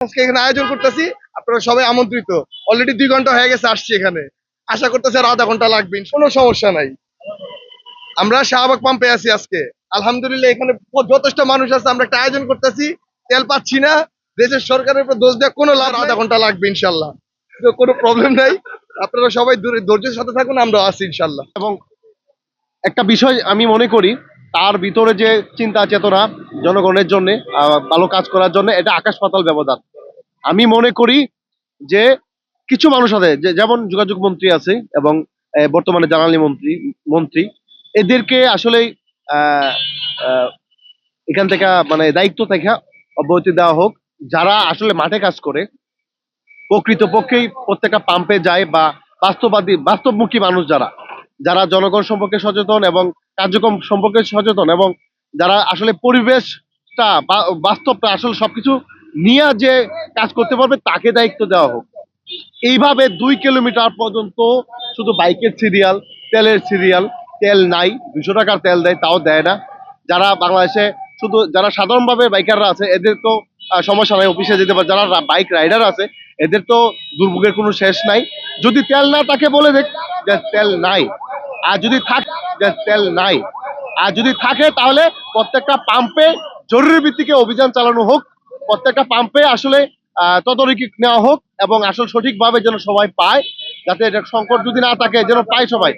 আজকে এখানে আয়োজন করতেছি, আপনারা সবাই আমন্ত্রিত। অলরেডি 2 ঘন্টা হয়ে গেছে আসছি এখানে, আশা করতেছি আর আধা ঘন্টা লাগবে, কোনো সমস্যা নাই। আমরা শাহবাগ পাম্পে আছি আজকে, আলহামদুলিল্লাহ এখানে যথেষ্ট মানুষ আছে। আমরা একটা আয়োজন করতেছি, তেল পাচ্ছি না, দেশের সরকারের উপর দোষ দেওয়া কোনো লাভ, আধা ঘন্টা লাগবে ইনশাল্লাহ, কোনো প্রবলেম নাই। আপনারা সবাই ধৈর্যের সাথে থাকুন, আমরা আছি ইনশাল্লাহ। এবং একটা বিষয় আমি মনে করি, তার ভিতরে যে চিন্তা চেতনা জনগণের জন্য ভালো কাজ করার জন্য, এটা আকাশ পাতাল ব্যবধান। আমি মনে করি যে কিছু মানুষ আছে, যেমন যোগাযোগ মন্ত্রী আছে এবং বর্তমানে জ্বালানি মন্ত্রী এদেরকে আসলে এখান থেকে মানে দায়িত্ব থেকে অব্যাহতি দেওয়া হোক। যারা আসলে মাঠে কাজ করে, প্রকৃতপক্ষেই প্রত্যেকটা পাম্পে যায় বা বাস্তবমুখী মানুষ, যারা যারা জনগণ সম্পর্কে সচেতন এবং কার্যক্রম সম্পর্কে সচেতন, এবং যারা আসলে পরিবেশটা বাস্তবটা আসলে সবকিছু নিয়ে যে কাজ করতে পারবে, তাকে দায়িত্ব দেওয়া হোক। এইভাবে 2 কিলোমিটার পর্যন্ত শুধু বাইকের সিরিয়াল, তেলের সিরিয়াল, তেল নাই, 200 টাকার তেল দেয়, তাও দেয় না। যারা বাংলাদেশে শুধু যারা সাধারণভাবে বাইকাররা আছে, এদের তো সমস্যা নাই, অফিসে যেতে পারে। যারা বাইক রাইডার আছে, এদের তো দুর্ভোগের কোনো শেষ নাই। যদি তেল না তাকে বলে দেখ যে তেল নাই, আর যদি থাকে যে তেল নাই, আর যদি থাকে তাহলে প্রত্যেকটা পাম্পে জরুরি ভিত্তিকে অভিযান চালানো হোক। প্রত্যেকটা পাম্পে আসলে তদারকি নেওয়া হোক এবং আসলে সঠিকভাবে যেন সবাই পায়, যাতে এটা সংকট যদি না থাকে, যেন পায় সবাই।